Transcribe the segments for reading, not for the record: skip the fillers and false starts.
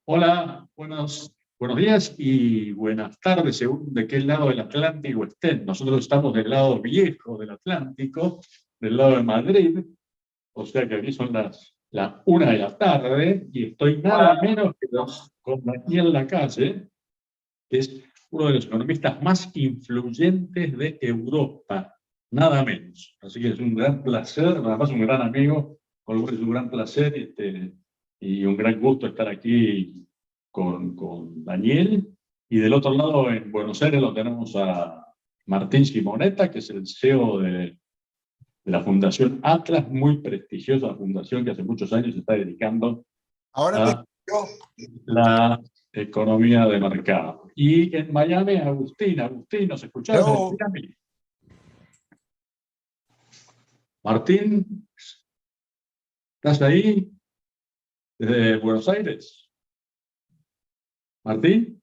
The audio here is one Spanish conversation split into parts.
Hola, buenos días y buenas tardes, según de qué lado del Atlántico estén. Nosotros estamos del lado viejo del Atlántico, del lado de Madrid, o sea que aquí son las 1 de la tarde y estoy nada Hola. menos que con Daniel Lacalle, que es uno de los economistas más influyentes de Europa, nada menos. Así que es un gran placer, además un gran amigo, con lo cual es un gran placer y un gran gusto estar aquí con Daniel. Y del otro lado, en Buenos Aires, lo tenemos a Martín Simonetta, que es el CEO de la Fundación Atlas, muy prestigiosa fundación que hace muchos años se está dedicando Ahora te a yo. la economía de mercado. Y en Miami, Agustín, ¿nos escuchás desde Yo. Miami? Martín, ¿estás ahí? Desde Buenos Aires. ¿Martín?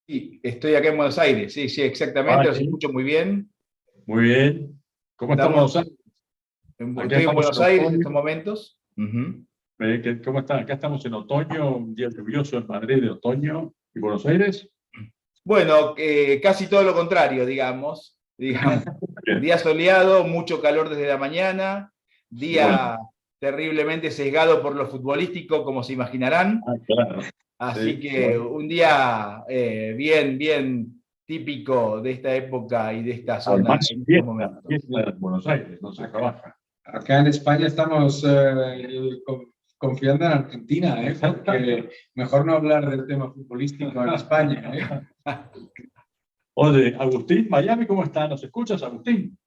Sí, estoy acá en Buenos Aires, sí, sí, exactamente, los Vale, escucho muy bien. muy bien. ¿Cómo estamos? Estamos Acá Estoy en estamos en Buenos Aires en otoño. estos momentos. Ujú. ¿Cómo está? Acá estamos en otoño, un día lluvioso en Madrid de otoño. ¿Y Buenos Aires? Bueno, casi todo lo contrario, digamos. Bien. Día soleado, mucho calor desde la mañana, Bueno, día terriblemente sesgado por lo futbolístico, como se imaginarán. claro. Así Sí, que bueno. un día bien típico de esta época y de esta zona Además, en estos fiesta, momentos. fiesta en Buenos Aires, no se trabaja. Acá en España estamos confiando en Argentina, porque mejor no hablar del tema futbolístico en España. Oye, Agustín, Miami, ¿cómo está? ¿Nos escuchas, Agustín?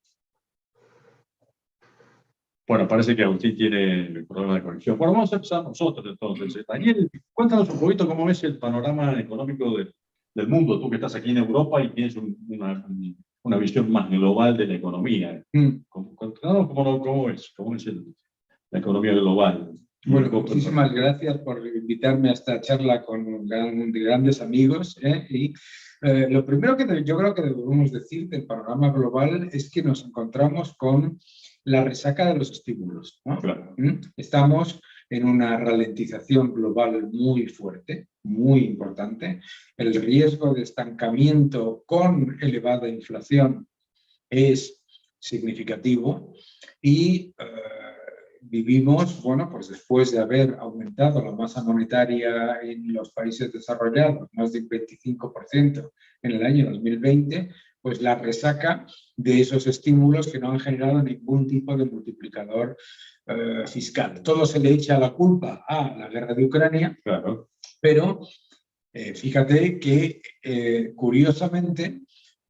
Bueno, parece que Agustín tiene problemas de conexión. Bueno, vamos a empezar nosotros entonces. Daniel, cuéntanos un poquito cómo ves el panorama económico del mundo, tú que estás aquí en Europa y tienes una visión más global de la economía. ¿Cómo ves? ¿Cómo es la economía global? Bueno, muchísimas gracias por invitarme a esta charla con grandes amigos. Lo primero que yo creo que debemos decir del panorama global es que nos encontramos con la resaca de los estímulos, ¿no? Claro. Estamos en una ralentización global muy fuerte, muy importante. El riesgo de estancamiento con elevada inflación es significativo y vivimos, bueno, pues después de haber aumentado la masa monetaria en los países desarrollados más del 25% en el año 2020, pues la resaca de esos estímulos que no han generado ningún tipo de multiplicador fiscal. Todo se le echa la culpa a la guerra de Ucrania, Claro. pero fíjate que curiosamente,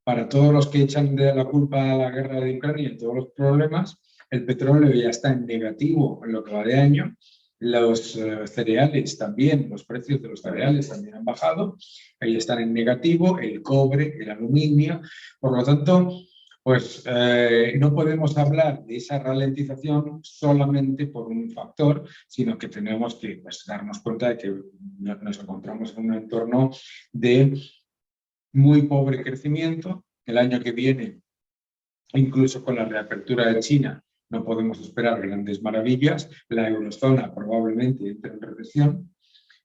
para todos los que echan de la culpa a la guerra de Ucrania y todos los problemas, el petróleo ya está en negativo en lo que va de año, los cereales también, los precios de los cereales también han bajado, ahí están en negativo, el cobre, el aluminio, por lo tanto, pues no podemos hablar de esa ralentización solamente por un factor, sino que tenemos que pues, darnos cuenta de que nos encontramos en un entorno de muy pobre crecimiento. El año que viene, incluso con la reapertura de China, no podemos esperar grandes maravillas. La eurozona probablemente entre en recesión.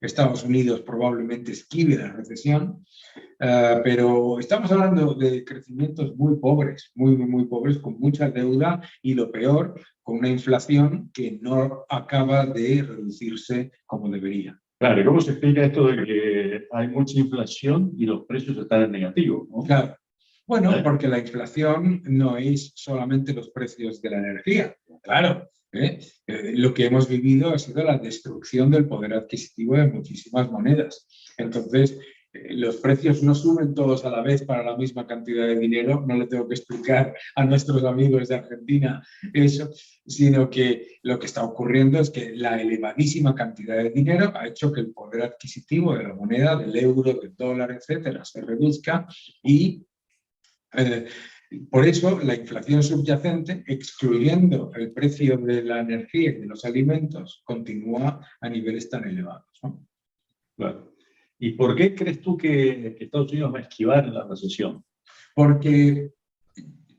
Estados Unidos probablemente esquive la recesión. Pero estamos hablando de crecimientos muy pobres, muy pobres, con mucha deuda y lo peor, con una inflación que no acaba de reducirse como debería. Claro, ¿y cómo se explica esto de que hay mucha inflación y los precios están en negativo, ¿no? Claro. Bueno, porque la inflación no es solamente los precios de la energía. Claro, lo que hemos vivido ha sido la destrucción del poder adquisitivo de muchísimas monedas. Entonces, los precios no suben todos a la vez para la misma cantidad de dinero. No le tengo que explicar a nuestros amigos de Argentina eso, sino que lo que está ocurriendo es que la elevadísima cantidad de dinero ha hecho que el poder adquisitivo de la moneda, del euro, del dólar, etcétera, se reduzca y por eso la inflación subyacente, excluyendo el precio de la energía y de los alimentos, continúa a niveles tan elevados, ¿no? Claro. ¿Y por qué crees tú que Estados Unidos va a esquivar la recesión? Porque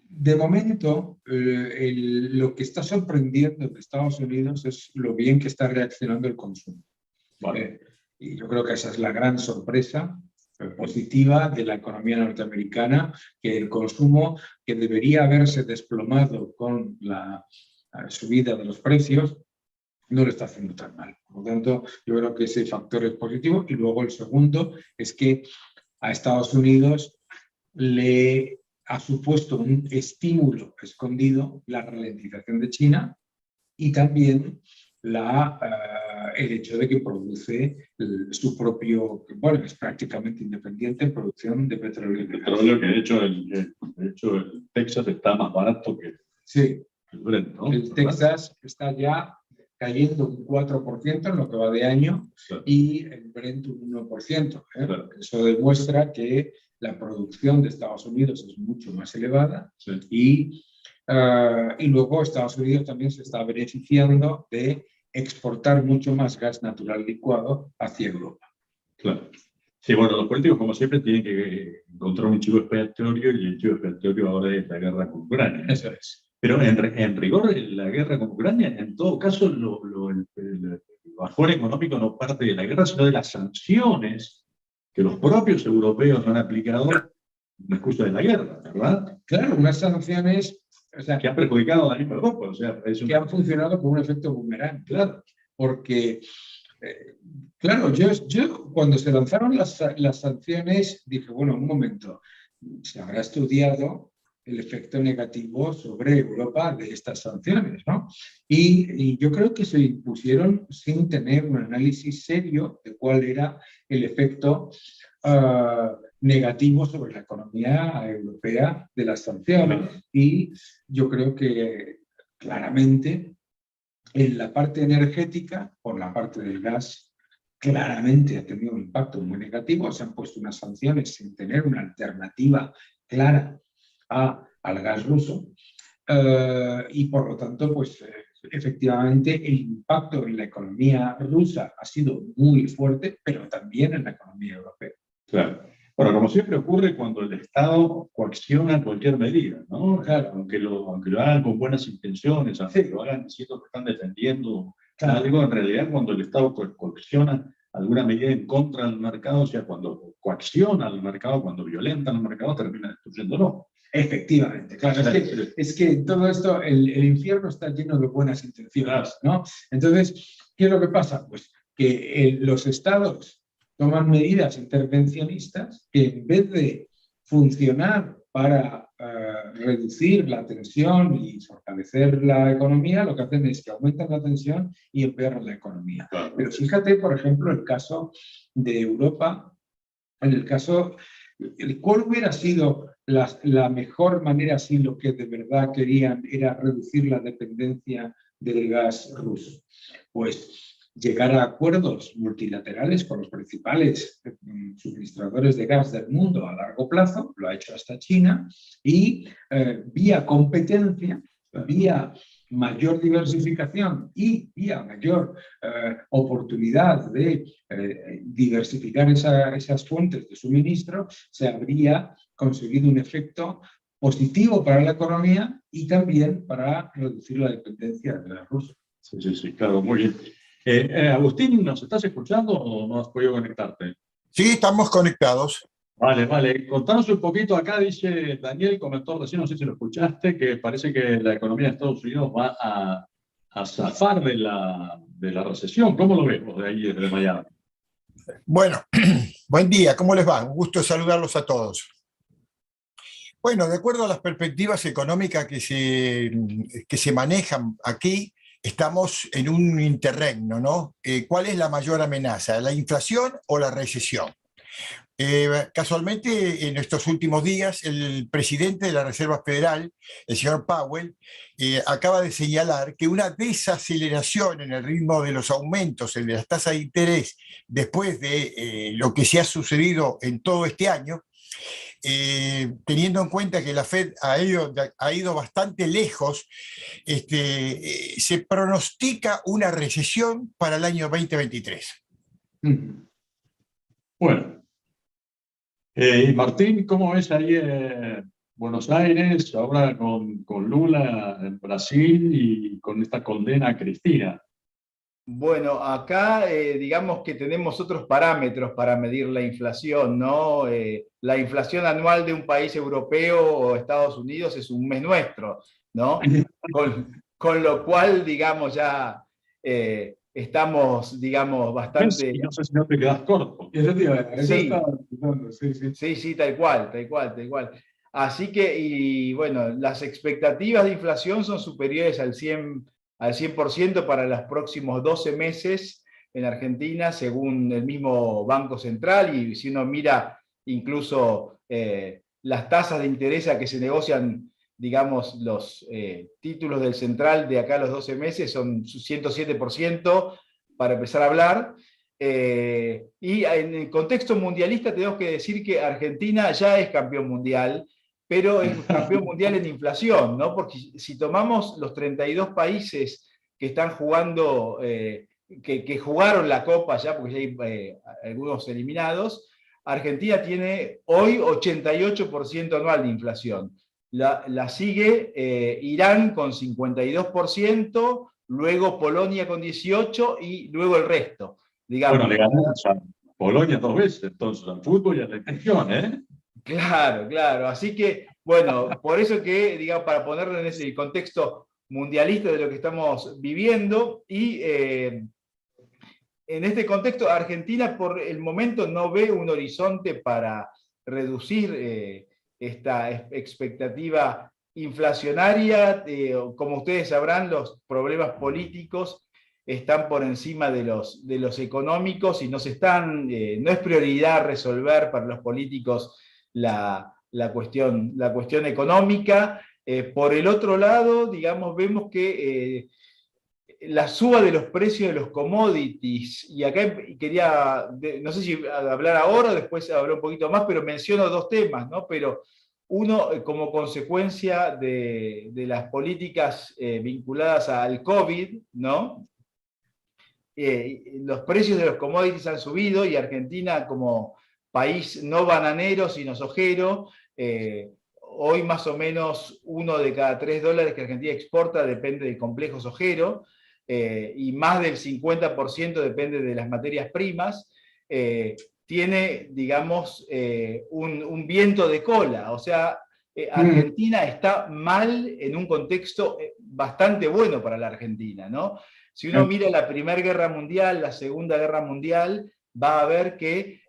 de momento lo que está sorprendiendo de Estados Unidos es lo bien que está reaccionando el consumo. Vale. Y yo creo que esa es la gran sorpresa positiva de la economía norteamericana, que el consumo, que debería haberse desplomado con la subida de los precios, no lo está haciendo tan mal. Por lo tanto, yo creo que ese factor es positivo. Y luego el segundo es que a Estados Unidos le ha supuesto un estímulo escondido la ralentización de China y también el hecho de que produce su propio, bueno, es prácticamente independiente en producción de petróleo y de gas. Petróleo, que de hecho el Texas está más barato que Sí, el Brent, ¿no? el Texas está ya cayendo un 4% en lo que va de año, Claro. y el Brent un 1%. Claro. Eso demuestra que la producción de Estados Unidos es mucho más elevada, Sí. y luego Estados Unidos también se está beneficiando de exportar mucho más gas natural licuado hacia Europa. Claro. Sí, bueno, los políticos, como siempre, tienen que encontrar un chivo expiatorio, y el chivo expiatorio ahora es la guerra con Ucrania. Eso es. Pero en rigor, la guerra con Ucrania, en todo caso, el bajón económico no parte de la guerra, sino de las sanciones que los propios europeos han aplicado en la excusa de la guerra, ¿verdad? Claro, unas sanciones, o sea, Que han perjudicado a la misma Europa. O sea, que han funcionado como un efecto boomerang. Claro. Porque, claro, yo cuando se lanzaron las sanciones dije, bueno, un momento, se habrá estudiado el efecto negativo sobre Europa de estas sanciones, ¿no? Y yo creo que se impusieron sin tener un análisis serio de cuál era el efecto negativo sobre la economía europea de las sanciones. Y yo creo que claramente en la parte energética, por la parte del gas, claramente ha tenido un impacto muy negativo. Se han puesto unas sanciones sin tener una alternativa clara al gas ruso. Y por lo tanto, pues efectivamente el impacto en la economía rusa ha sido muy fuerte, pero también en la economía europea. Claro. Bueno, como siempre ocurre cuando el Estado coacciona cualquier medida, ¿no? Claro. Aunque lo hagan con buenas intenciones, aunque lo hagan diciendo que están defendiendo algo, en realidad cuando el Estado coacciona alguna medida en contra del mercado, o sea, cuando coacciona al mercado, cuando violenta al mercado, termina destruyéndolo. Efectivamente, claro. Es que todo esto, el infierno está lleno de buenas intenciones, ¿no? Entonces, ¿qué es lo que pasa? Pues que los estados toman medidas intervencionistas que, en vez de funcionar para reducir la tensión y fortalecer la economía, lo que hacen es que aumentan la tensión y empeoran la economía. Claro. Pero fíjate, por ejemplo, el caso de Europa, en el caso, ¿cuál hubiera sido la mejor manera si lo que de verdad querían era reducir la dependencia del gas ruso? Pues llegar a acuerdos multilaterales con los principales suministradores de gas del mundo a largo plazo, lo ha hecho hasta China, y vía competencia, vía mayor diversificación y vía mayor oportunidad de diversificar esas fuentes de suministro, se habría conseguido un efecto positivo para la economía y también para reducir la dependencia de la Rusia. Sí, claro, muy bien. Agustín, ¿nos estás escuchando o no has podido conectarte? Sí, estamos conectados. Vale. Contanos un poquito, acá dice Daniel, comentó recién, no sé si lo escuchaste, que parece que la economía de Estados Unidos va a zafar de la recesión. ¿Cómo lo ves vos de ahí, desde Miami? Bueno, buen día, ¿cómo les va? Un gusto saludarlos a todos. Bueno, de acuerdo a las perspectivas económicas que se manejan aquí, estamos en un interregno, ¿no? ¿Cuál es la mayor amenaza? ¿La inflación o la recesión? Casualmente, en estos últimos días, el presidente de la Reserva Federal, el señor Powell, acaba de señalar que una desaceleración en el ritmo de los aumentos en las tasas de interés después de lo que se ha sucedido en todo este año, teniendo en cuenta que la Fed ha ido bastante lejos, se pronostica una recesión para el año 2023. Bueno. Y Martín, ¿cómo ves ahí Buenos Aires, ahora con Lula en Brasil y con esta condena a Cristina? Bueno, acá digamos que tenemos otros parámetros para medir la inflación, ¿no? La inflación anual de un país europeo o Estados Unidos es un mes nuestro, ¿no? Con lo cual, digamos, ya estamos, digamos, bastante... Y no sé si no te quedas corto. Eso te iba a decir, eso Sí. estaba pensando, sí, sí. Sí, sí, tal cual, tal cual, tal cual. Así que, y bueno, las expectativas de inflación son superiores al 100% para los próximos 12 meses en Argentina, según el mismo Banco Central, y si uno mira incluso las tasas de interés a que se negocian, digamos, los títulos del Central de acá a los 12 meses, son 107% para empezar a hablar. Y en el contexto mundialista tenemos que decir que Argentina ya es campeón mundial, pero es campeón mundial en inflación, ¿no? Porque si tomamos los 32 países que están jugando, que jugaron la Copa ya, porque ya hay algunos eliminados, Argentina tiene hoy 88% anual de inflación. La sigue Irán con 52%, luego Polonia con 18% y luego el resto. Digamos. Bueno, le ganamos a Polonia 2 veces, entonces, al fútbol y a la selección, ¿eh? Claro, claro. Así que, bueno, por eso que, digamos, para ponerlo en ese contexto mundialista de lo que estamos viviendo, y en este contexto, Argentina por el momento no ve un horizonte para reducir esta expectativa inflacionaria. Como ustedes sabrán, los problemas políticos están por encima de los económicos y no es prioridad resolver para los políticos la cuestión económica. Por el otro lado, digamos, vemos que la suba de los precios de los commodities, y acá quería, no sé si hablar ahora o después hablar un poquito más, pero menciono dos temas, ¿no? Pero uno, como consecuencia de las políticas vinculadas al COVID, ¿no? Los precios de los commodities han subido y Argentina, como país no bananero sino sojero, hoy más o menos 1 de cada 3 dólares que Argentina exporta depende del complejo sojero, y más del 50% depende de las materias primas. Tiene, digamos, un viento de cola, o sea, Argentina está mal en un contexto bastante bueno para la Argentina, ¿no? Si uno mira la Primera Guerra Mundial, la Segunda Guerra Mundial, va a ver que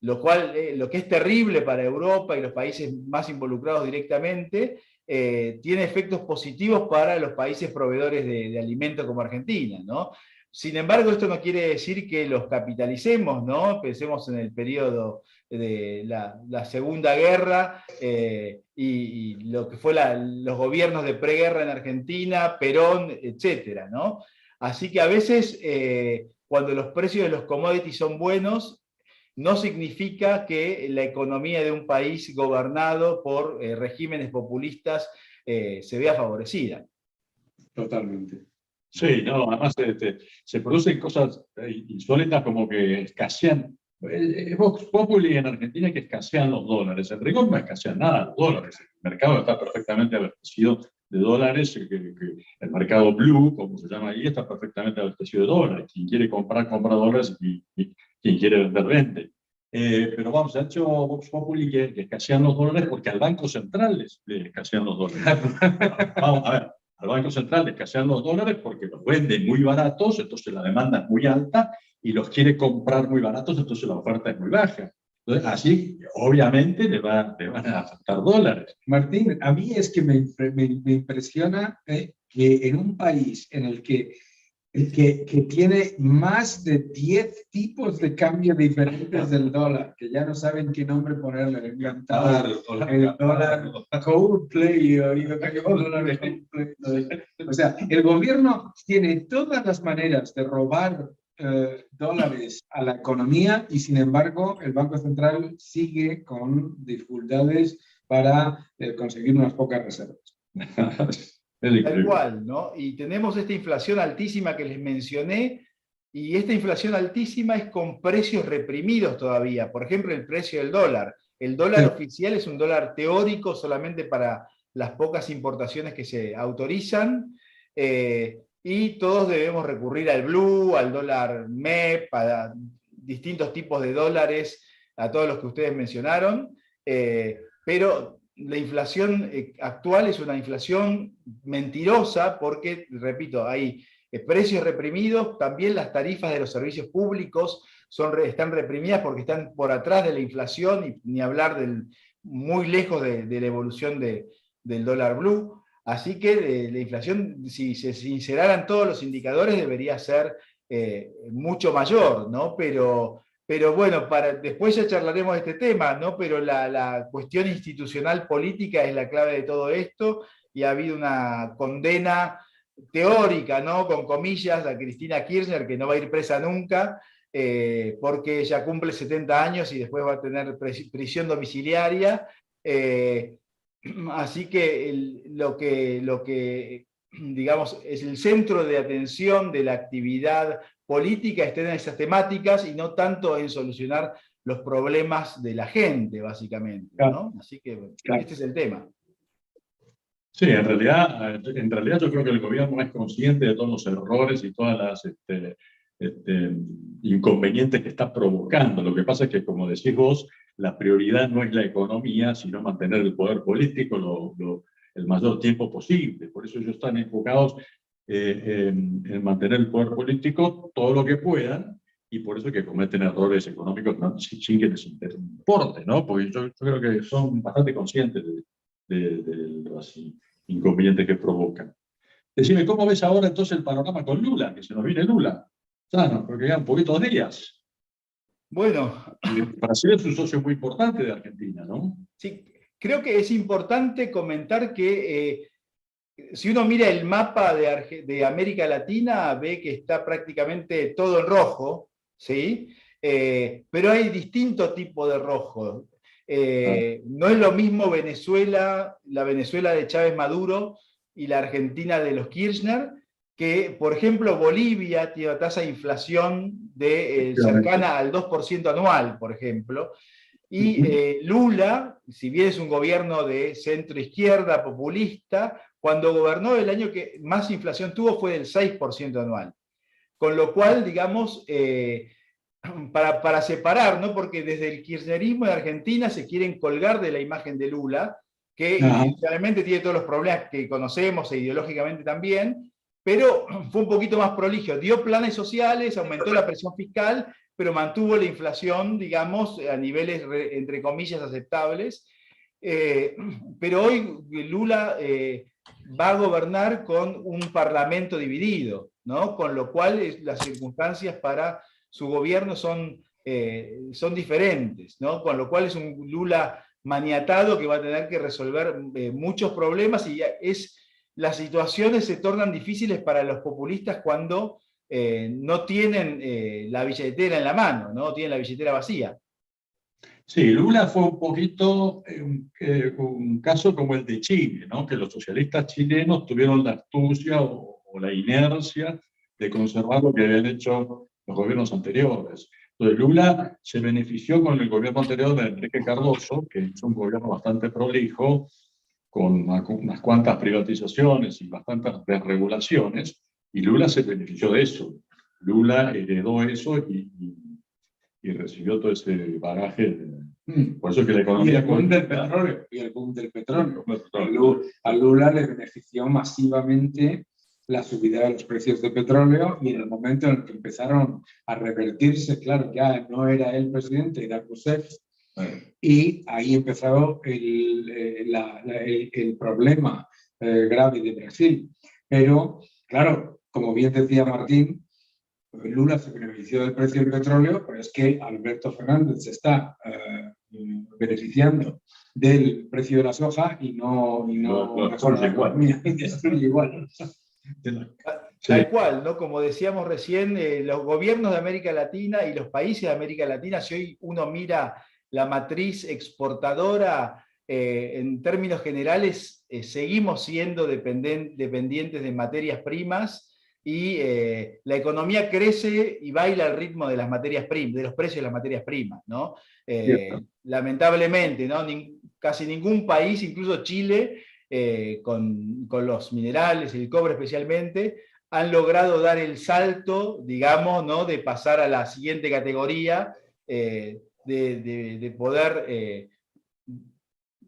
lo que es terrible para Europa y los países más involucrados directamente, tiene efectos positivos para los países proveedores de alimentos como Argentina, ¿no? Sin embargo, esto no quiere decir que los capitalicemos, ¿no? Pensemos en el periodo de la Segunda Guerra y lo que fue los gobiernos de preguerra en Argentina, Perón, etcétera, ¿no? Así que a veces cuando los precios de los commodities son buenos, no significa que la economía de un país gobernado por regímenes populistas se vea favorecida. Totalmente. Sí, no, además se producen cosas insólitas como que escasean. Vox Populi en Argentina que escasean los dólares. En rigor no escasean nada los dólares. El mercado está perfectamente abastecido de dólares. El mercado blue, como se llama ahí, está perfectamente abastecido de dólares. Quien quiere comprar, compra dólares y quien quiere vender, vende. Pero vamos, ha hecho Vox Populi que escasean los dólares porque al Banco Central le escasean los dólares. Vamos a ver. Al Banco Central le escasean los dólares porque los venden muy baratos, entonces la demanda es muy alta, y los quiere comprar muy baratos, entonces la oferta es muy baja. Entonces, así, obviamente, le van a faltar dólares. Martín, a mí es que me impresiona que en un país en el que tiene más de 10 tipos de cambio diferentes del dólar, que ya no saben qué nombre ponerle, el dólar Coldplay, o sea, el gobierno tiene todas las maneras de robar dólares a la economía y sin embargo el Banco Central sigue con dificultades para conseguir unas pocas reservas. Tal cual, ¿no? Y tenemos esta inflación altísima que les mencioné, y esta inflación altísima es con precios reprimidos todavía. Por ejemplo, el precio del dólar. El dólar oficial es un dólar teórico solamente para las pocas importaciones que se autorizan. y todos debemos recurrir al blue, al dólar MEP, a distintos tipos de dólares, a todos los que ustedes mencionaron, pero la inflación actual es una inflación mentirosa porque, repito, hay precios reprimidos, también las tarifas de los servicios públicos están reprimidas porque están por atrás de la inflación, y ni hablar muy lejos de la evolución del dólar blue. Así que la inflación, si se sinceraran todos los indicadores, debería ser mucho mayor, ¿no? Pero bueno, después ya charlaremos de este tema, ¿no? Pero la cuestión institucional política es la clave de todo esto, y ha habido una condena teórica, ¿no? Con comillas, a Cristina Kirchner, que no va a ir presa nunca, porque ella cumple 70 años y después va a tener prisión domiciliaria. Así que lo que digamos es el centro de atención de la actividad política está en esas temáticas y no tanto en solucionar los problemas de la gente, básicamente, ¿no? Así que este es el tema. Sí, en realidad yo creo que el gobierno es consciente de todos los errores y todas las inconvenientes que está provocando. Lo que pasa es que, como decís vos, la prioridad no es la economía, sino mantener el poder político el mayor tiempo posible. Por eso ellos están enfocados en mantener el poder político todo lo que puedan, y por eso que cometen errores económicos, ¿no? sin que les importe, ¿no? Porque yo creo que son bastante conscientes de los inconvenientes que provocan. Decime, ¿cómo ves ahora entonces el panorama con Lula? Que se nos viene Lula. Ya nos quedan poquitos días. Bueno. Brasil es un socio muy importante de Argentina, ¿no? Sí, creo que es importante comentar que si uno mira el mapa de América Latina, ve que está prácticamente todo en rojo, ¿sí? Pero hay distintos tipos de rojo. No es lo mismo Venezuela, la Venezuela de Chávez Maduro y la Argentina de los Kirchner, que, por ejemplo, Bolivia tiene una tasa de inflación cercana al 2% anual, por ejemplo. Y Lula, si bien es un gobierno de centro-izquierda, populista, cuando gobernó, el año que más inflación tuvo fue del 6% anual. Con lo cual, digamos, para separar, ¿no? Porque desde el kirchnerismo de Argentina se quieren colgar de la imagen de Lula, que institucionalmente tiene todos los problemas que conocemos e ideológicamente también, pero fue un poquito más prolijo. Dio planes sociales, aumentó la presión fiscal, pero mantuvo la inflación, digamos, a niveles, entre comillas, aceptables. Pero hoy Lula va a gobernar con un parlamento dividido, ¿no? Con lo cual las circunstancias para su gobierno son diferentes, ¿no? Con lo cual es un Lula maniatado que va a tener que resolver muchos problemas, y las situaciones se tornan difíciles para los populistas cuando no tienen la billetera en la mano, no tienen la billetera vacía. Sí, Lula fue un poquito un caso como el de Chile, ¿no? Que los socialistas chilenos tuvieron la astucia o la inercia de conservar lo que habían hecho los gobiernos anteriores. Entonces Lula se benefició con el gobierno anterior de Enrique Cardoso, que hizo un gobierno bastante prolijo, con unas cuantas privatizaciones y bastantes desregulaciones, y Lula se benefició de eso. Lula heredó eso y recibió todo ese bagaje. Por eso es que la economía... Y el boom del petróleo. Y el boom del petróleo. A Lula le benefició masivamente la subida de los precios de petróleo, y en el momento en el que empezaron a revertirse, claro, ya no era él presidente, era Rousseff, y ahí empezó el problema grave de Brasil. Pero, claro, como bien decía Martín, Lula se benefició del precio del petróleo, pero es que Alberto Fernández se está beneficiando del precio de la soja y no mejora la economía, destruye igual. Tal cual, ¿no? Como decíamos recién, los gobiernos de América Latina y los países de América Latina, si hoy uno mira la matriz exportadora, en términos generales, seguimos siendo dependientes de materias primas, y la economía crece y baila al ritmo de las materias primas, de los precios de las materias primas, ¿no? Lamentablemente, ¿no? Casi ningún país, incluso Chile, con los minerales, el cobre especialmente, han logrado dar el salto, digamos, ¿no? De pasar a la siguiente categoría, de poder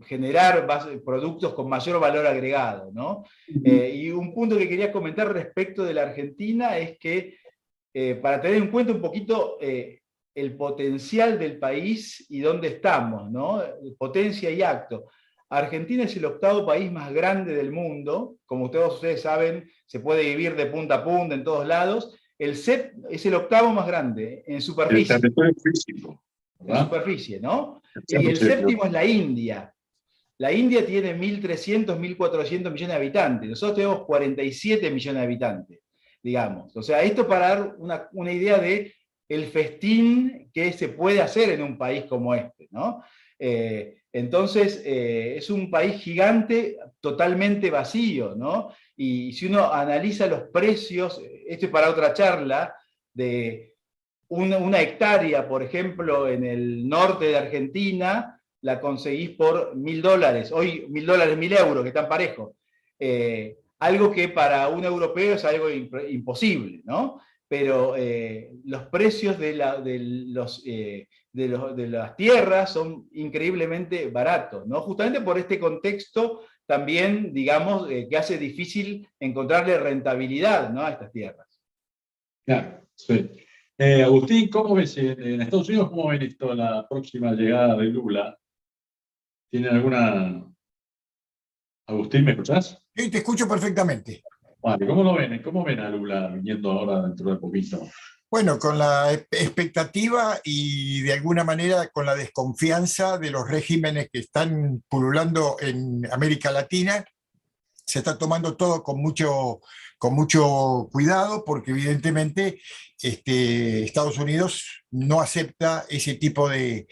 generar productos con mayor valor agregado, ¿no? Y un punto que quería comentar respecto de la Argentina es que, para tener en cuenta un poquito el potencial del país y dónde estamos, ¿no? Potencia y acto. Argentina es el 8º país más grande del mundo, como todos ustedes saben, se puede vivir de punta a punta en todos lados. El CEP es el 8º más grande en El superficie. territorio físico, En ¿verdad? superficie, ¿no? Y el séptimo es la India. La India tiene 1.300, 1.400 millones de habitantes. Nosotros tenemos 47 millones de habitantes, digamos. O sea, esto para dar una idea de el festín que se puede hacer en un país como este, ¿no? Entonces, es un país gigante, totalmente vacío, ¿no? Y si uno analiza los precios, esto es para otra charla, de una hectárea, por ejemplo, en el norte de Argentina, la conseguís por $1.000. Hoy $1.000, 1.000 euros, que están parejos. Algo que para un europeo es algo imposible, ¿no? Pero los precios de las tierras son increíblemente baratos, ¿no? Justamente por este contexto también, digamos, que hace difícil encontrarle rentabilidad, ¿no? A estas tierras. Claro, sí. Agustín, ¿cómo ves en Estados Unidos, cómo ven esto, la próxima llegada de Lula? ¿Tienen alguna... Agustín, ¿me escuchás? Sí, te escucho perfectamente. Vale, ¿cómo lo ven? ¿Cómo ven a Lula viniendo ahora dentro de poquito? Bueno, con la expectativa y de alguna manera con la desconfianza de los regímenes que están pululando en América Latina, se está tomando todo con mucho cuidado porque evidentemente Estados Unidos no acepta ese tipo de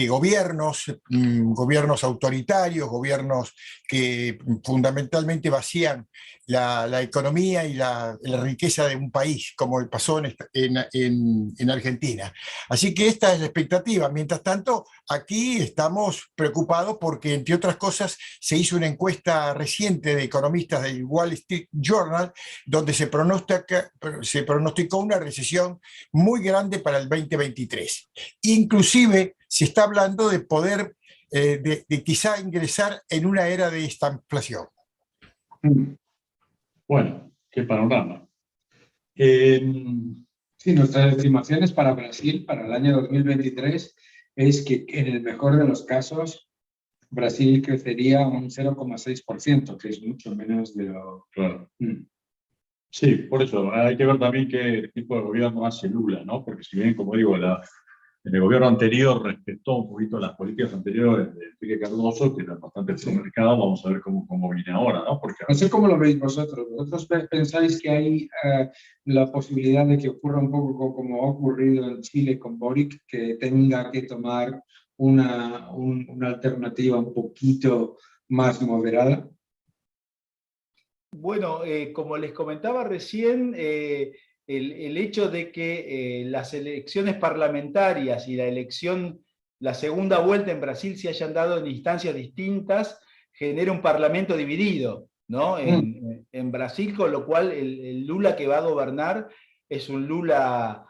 gobiernos, gobiernos autoritarios, gobiernos que fundamentalmente vacían la economía y la riqueza de un país, como pasó en Argentina. Así que esta es la expectativa. Mientras tanto, aquí estamos preocupados porque, entre otras cosas, se hizo una encuesta reciente de economistas del Wall Street Journal, donde se pronosticó una recesión muy grande para el 2023. Inclusive se está hablando de poder, de quizá ingresar en una era de estanflación. Bueno, qué panorama. Sí, nuestras estimaciones para Brasil para el año 2023 es que en el mejor de los casos Brasil crecería un 0,6%, que es mucho menos de lo... Claro. Sí, por eso hay que ver también qué tipo de gobierno hace Lula, ¿no? Porque si bien, como digo, el gobierno anterior respetó un poquito las políticas anteriores de Enrique Cardoso, que eran bastante supermercados, vamos a ver cómo viene ahora, ¿no? Porque no sé cómo lo veis vosotros. ¿Vosotros pensáis que hay la posibilidad de que ocurra un poco como ha ocurrido en Chile con Boric, que tenga que tomar una alternativa un poquito más moderada? Bueno, como les comentaba recién, el hecho de que las elecciones parlamentarias y la segunda vuelta en Brasil se hayan dado en instancias distintas, genera un parlamento dividido, ¿no? En Brasil, con lo cual el Lula que va a gobernar es un Lula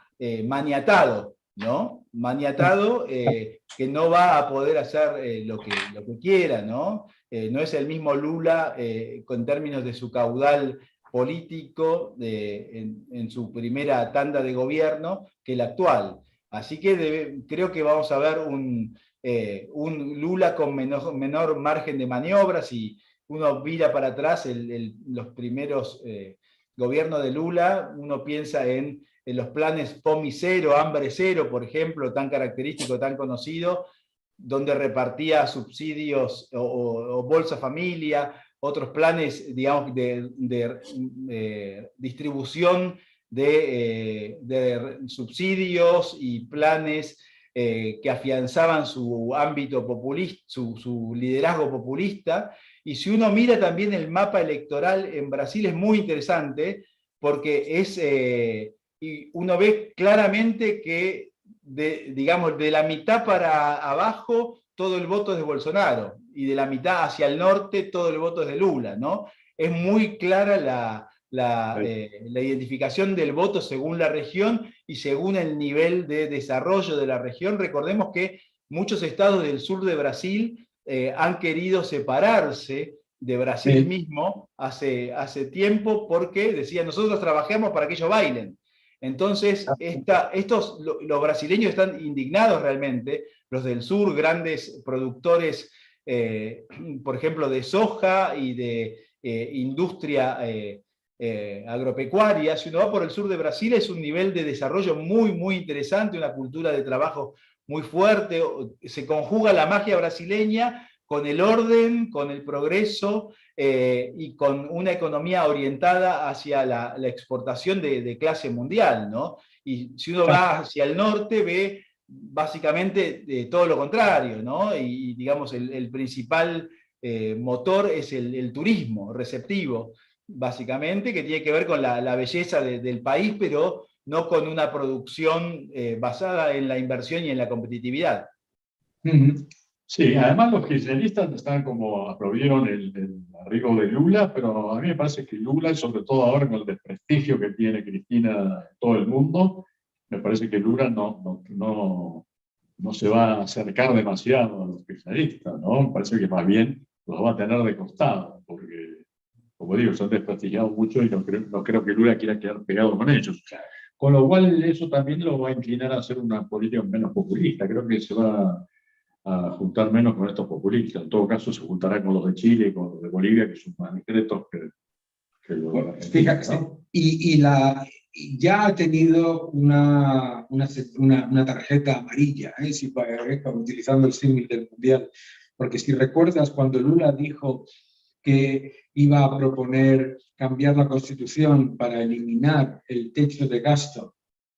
maniatado, ¿no? Maniatado, que no va a poder hacer lo que quiera, ¿no? No es el mismo Lula con términos de su caudal político en su primera tanda de gobierno que el actual. Así que creo que vamos a ver un Lula con menor margen de maniobra. Si uno mira para atrás los primeros gobiernos de Lula, uno piensa en los planes POMI cero, hambre cero, por ejemplo, tan característico, tan conocido, donde repartía subsidios o Bolsa Familia, otros planes, digamos, de distribución de subsidios y planes que afianzaban su ámbito populista, su liderazgo populista. Y si uno mira también el mapa electoral en Brasil, es muy interesante, porque y uno ve claramente que digamos, de la mitad para abajo todo el voto es de Bolsonaro, y de la mitad hacia el norte todo el voto es de Lula, ¿no? Es muy clara la identificación del voto según la región y según el nivel de desarrollo de la región. Recordemos que muchos estados del sur de Brasil han querido separarse de Brasil mismo hace tiempo porque decían, nosotros trabajamos para que ellos bailen. Entonces, los brasileños están indignados realmente, los del sur, grandes productores, por ejemplo, de soja y de industria agropecuaria. Si uno va por el sur de Brasil, es un nivel de desarrollo muy, muy interesante, una cultura de trabajo muy fuerte, se conjuga la magia brasileña con el orden, con el progreso y con una economía orientada hacia la exportación de clase mundial, ¿no? Y si uno va hacia el norte, ve básicamente todo lo contrario, ¿no? Y digamos, el principal motor es el turismo receptivo, básicamente, que tiene que ver con la belleza del país, pero no con una producción basada en la inversión y en la competitividad. Sí, además los kirchneristas están como aplaudieron el arribo de Lula, pero a mí me parece que Lula, sobre todo ahora con el desprestigio que tiene Cristina en todo el mundo, me parece que Lula no se va a acercar demasiado a los kirchneristas, ¿no? Me parece que más bien los va a tener de costado, porque, como digo, se han desprestigiado mucho y no creo que Lula quiera quedar pegado con ellos. Con lo cual eso también lo va a inclinar a hacer una política menos populista. Creo que se va a juntar menos con estos populistas. En todo caso, se juntará con los de Chile y con los de Bolivia, que son más discretos que los de Argentina. Fíjate, ¿no? Y ya ha tenido una tarjeta amarilla, utilizando el símil del Mundial. Porque si recuerdas, cuando Lula dijo que iba a proponer cambiar la Constitución para eliminar el techo de gasto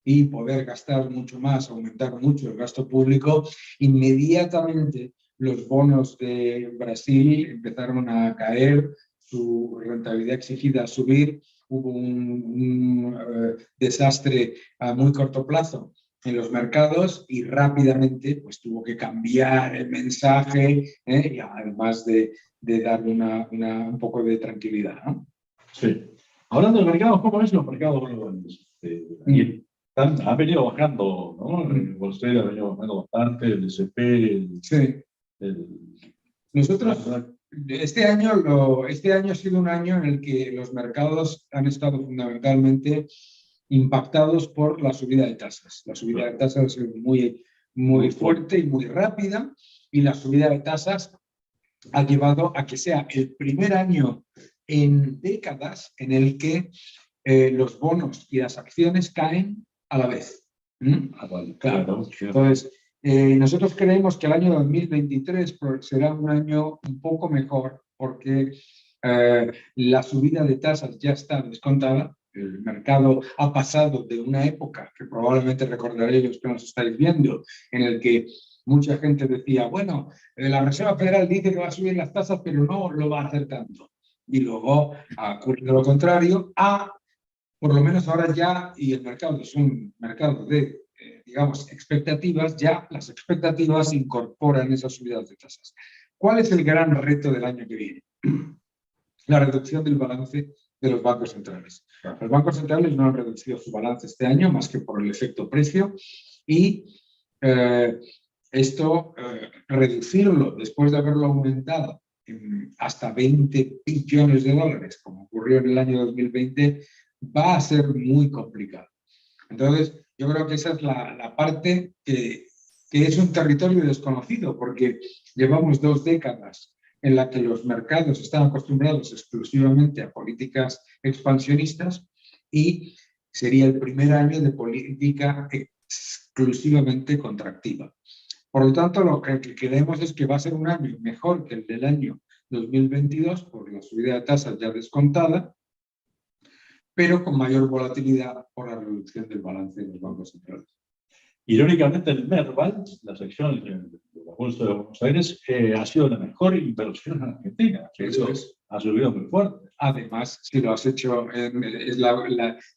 y poder gastar mucho más, aumentar mucho el gasto público, inmediatamente los bonos de Brasil empezaron a caer, su rentabilidad exigida a subir, hubo un desastre a muy corto plazo en los mercados y rápidamente pues, tuvo que cambiar el mensaje, y además de dar un poco de tranquilidad, ¿no? Sí. Hablando de mercados, ¿cómo ves los mercados globales? Han venido bajando, ¿no? El Bolsero ha venido bajando bastante, el S&P, sí. Nosotros, este año ha sido un año en el que los mercados han estado fundamentalmente impactados por la subida de tasas. La subida de tasas ha sido muy fuerte y muy rápida, y la subida de tasas ha llevado a que sea el primer año en décadas en el que los bonos y las acciones caen a la vez. Claro. Entonces, nosotros creemos que el año 2023 será un año un poco mejor porque la subida de tasas ya está descontada. El mercado ha pasado de una época que probablemente recordaréis los que nos estáis viendo, en el que mucha gente decía, bueno, la Reserva Federal dice que va a subir las tasas, pero no lo va a hacer tanto. Y luego ha ocurrido lo contrario, por lo menos ahora ya, y el mercado es un mercado de, digamos, expectativas, ya las expectativas incorporan esas subidas de tasas. ¿Cuál es el gran reto del año que viene? La reducción del balance de los bancos centrales. Los bancos centrales no han reducido su balance este año más que por el efecto precio, y reducirlo después de haberlo aumentado hasta 20 billones de dólares, como ocurrió en el año 2020, va a ser muy complicado. Entonces, yo creo que esa es la parte que es un territorio desconocido, porque llevamos 2 décadas en la que los mercados están acostumbrados exclusivamente a políticas expansionistas, y sería el primer año de política exclusivamente contractiva. Por lo tanto, lo que creemos es que va a ser un año mejor que el del año 2022 por la subida de tasas ya descontada, pero con mayor volatilidad por la reducción del balance de los bancos centrales. Irónicamente, el Merval, la sección de la Bolsa de Buenos Aires, ha sido la mejor inversión en Argentina. Eso es. Ha subido muy fuerte. Además, si lo has hecho,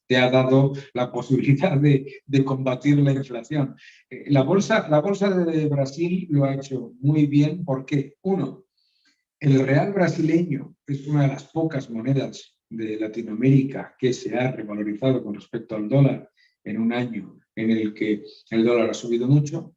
te ha dado la posibilidad de combatir la inflación. La bolsa de Brasil lo ha hecho muy bien porque, uno, el real brasileño es una de las pocas monedas de Latinoamérica que se ha revalorizado con respecto al dólar en un año en el que el dólar ha subido mucho.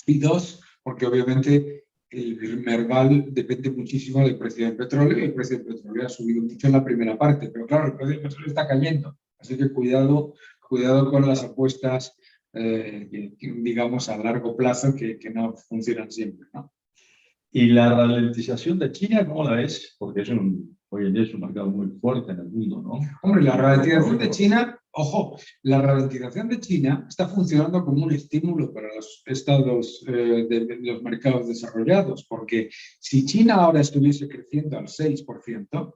Y dos, porque obviamente el Merval depende muchísimo del precio del petróleo y el precio del petróleo ha subido mucho en la primera parte, pero claro, el precio del petróleo está cayendo, así que cuidado con las apuestas, digamos, a largo plazo que no funcionan siempre, ¿no? ¿Y la ralentización de China, cómo la ves? Porque hoy en día es un mercado muy fuerte en el mundo, ¿no? Hombre, la ralentización de China, ojo, la ralentización de China está funcionando como un estímulo para los estados de los mercados desarrollados, porque si China ahora estuviese creciendo al 6%,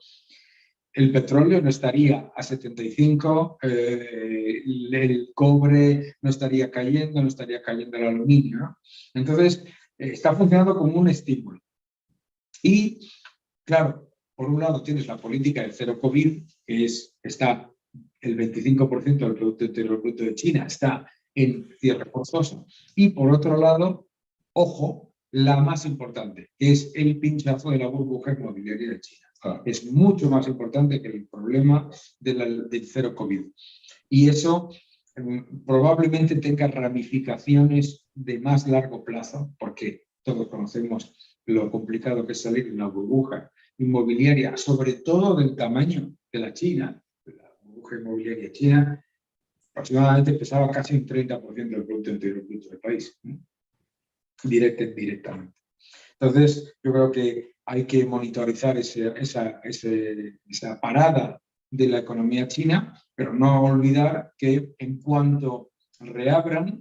el petróleo no estaría a 75, el cobre no estaría cayendo el aluminio, ¿no? Entonces, está funcionando como un estímulo. Y, claro, por un lado tienes la política del cero COVID, que está el 25% del Producto Interior Bruto de China, está en cierre forzoso. Y por otro lado, ojo, la más importante, que es el pinchazo de la burbuja inmobiliaria de China. Es mucho más importante que el problema del cero COVID. Y eso probablemente tenga ramificaciones de más largo plazo, porque todos conocemos lo complicado que es salir de una burbuja inmobiliaria, sobre todo del tamaño de la China. La burbuja inmobiliaria china aproximadamente pesaba casi un 30% del Producto Interior Bruto del país, ¿no? Directamente. Entonces, yo creo que hay que monitorizar esa parada de la economía china, pero no olvidar que en cuanto reabran,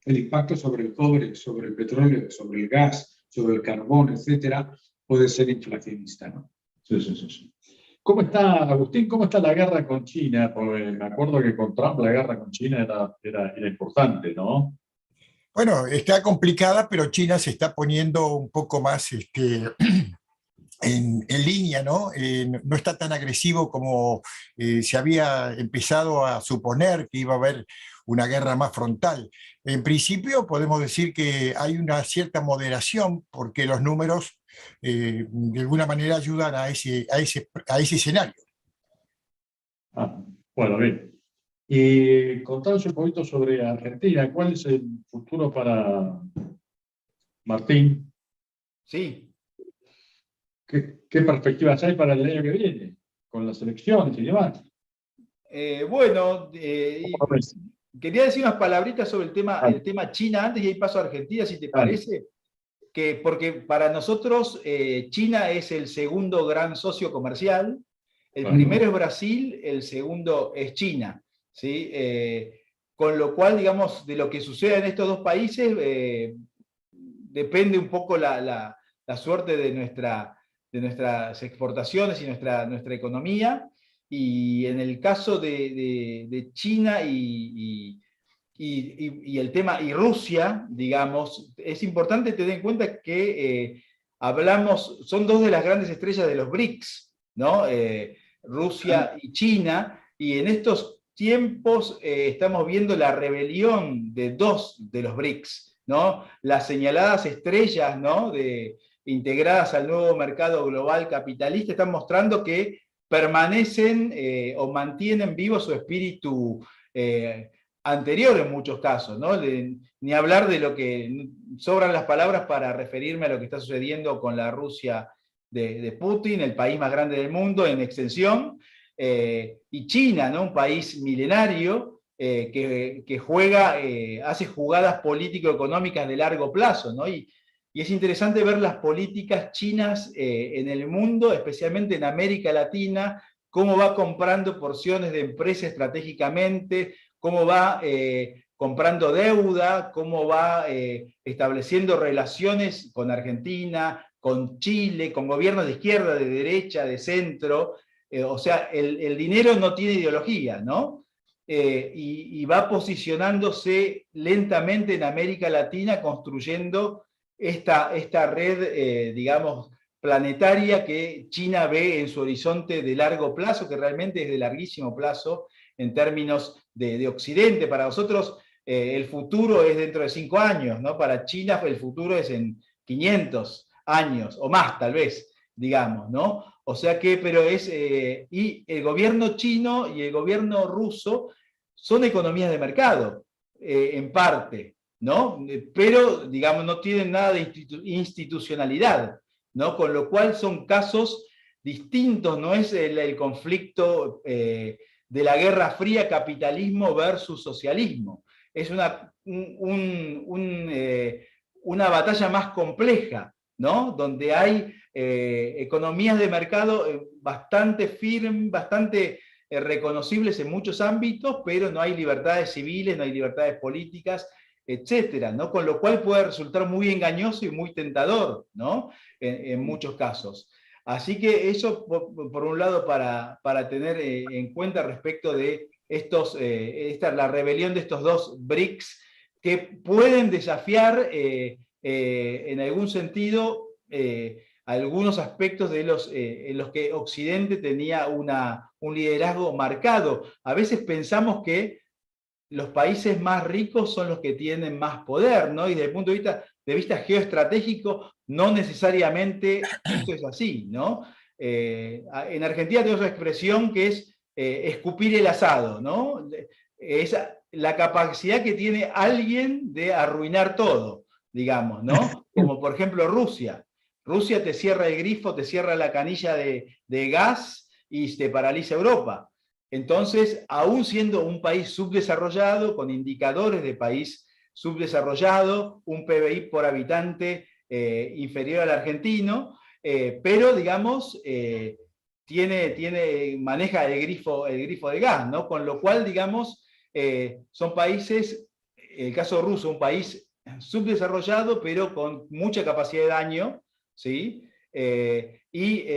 el impacto sobre el cobre, sobre el petróleo, sobre el gas, sobre el carbón, etcétera, puede ser inflacionista, ¿no? Sí, sí, sí, sí. ¿Cómo está, Agustín, cómo está la guerra con China? Porque me acuerdo que con Trump la guerra con China era importante, ¿no? Bueno, está complicada, pero China se está poniendo un poco más en línea, ¿no? No está tan agresivo como se había empezado a suponer que iba a haber una guerra más frontal. En principio podemos decir que hay una cierta moderación porque los números de alguna manera ayudan a ese escenario. Ah, bueno, bien. Y contanos un poquito sobre Argentina. ¿Cuál es el futuro para Martín? Sí. ¿Qué perspectivas hay para el año que viene? Con las elecciones y demás. Bueno, ¿Cómo ves? quería decir unas palabritas sobre el tema China antes y ahí paso a Argentina, si te parece. Porque para nosotros China es el segundo gran socio comercial. El primero es Brasil, el segundo es China, ¿sí? Con lo cual, digamos, de lo que suceda en estos dos países depende un poco la suerte de nuestras exportaciones y nuestra economía. Y en el caso de China y el tema, y Rusia, digamos, es importante tener en cuenta que son dos de las grandes estrellas de los BRICS, ¿no? Rusia y China, y en estos tiempos estamos viendo la rebelión de dos de los BRICS, ¿no? Las señaladas estrellas, ¿no? Integradas al nuevo mercado global capitalista, están mostrando que permanecen o mantienen vivo su espíritu anterior en muchos casos, ¿no? Ni hablar de lo que sobran las palabras para referirme a lo que está sucediendo con la Rusia de Putin, el país más grande del mundo en extensión, y China, ¿no? Un país milenario que juega, hace jugadas político-económicas de largo plazo, ¿no? Y es interesante ver las políticas chinas en el mundo, especialmente en América Latina, cómo va comprando porciones de empresas estratégicamente, cómo va comprando deuda, cómo va estableciendo relaciones con Argentina, con Chile, con gobiernos de izquierda, de derecha, de centro. O sea, el dinero no tiene ideología, ¿no? Y va posicionándose lentamente en América Latina, construyendo esta red, digamos, planetaria que China ve en su horizonte de largo plazo, que realmente es de larguísimo plazo en términos de Occidente. Para nosotros el futuro es dentro de 5 años, ¿no? Para China el futuro es en 500 años o más, tal vez, digamos, ¿no? O sea que, pero y el gobierno chino y el gobierno ruso son economías de mercado, en parte, ¿no? Pero, digamos, no tienen nada de institucionalidad, ¿no? Con lo cual son casos distintos, no es el conflicto de la Guerra Fría, capitalismo versus socialismo. Es una batalla más compleja, ¿no? Donde hay economías de mercado bastante firmes, bastante reconocibles en muchos ámbitos, pero no hay libertades civiles, no hay libertades políticas, etcétera, ¿no? Con lo cual puede resultar muy engañoso y muy tentador, ¿no? En muchos casos. Así que eso, por un lado, para tener en cuenta respecto de la rebelión de estos dos BRICS, que pueden desafiar en algún sentido algunos aspectos en los que Occidente tenía un liderazgo marcado. A veces pensamos que los países más ricos son los que tienen más poder, ¿no? Y desde el punto de vista geoestratégico, no necesariamente esto es así, ¿no? En Argentina tenemos una expresión que es escupir el asado, ¿no? Es la capacidad que tiene alguien de arruinar todo, digamos, ¿no? Como por ejemplo Rusia. Rusia te cierra el grifo, te cierra la canilla de gas y te paraliza Europa. Entonces, aún siendo un país subdesarrollado, con indicadores de país subdesarrollado, un PBI por habitante inferior al argentino, pero digamos, maneja el grifo de gas, ¿no? Con lo cual, digamos, son países, el caso ruso, un país subdesarrollado, pero con mucha capacidad de daño, ¿sí? Y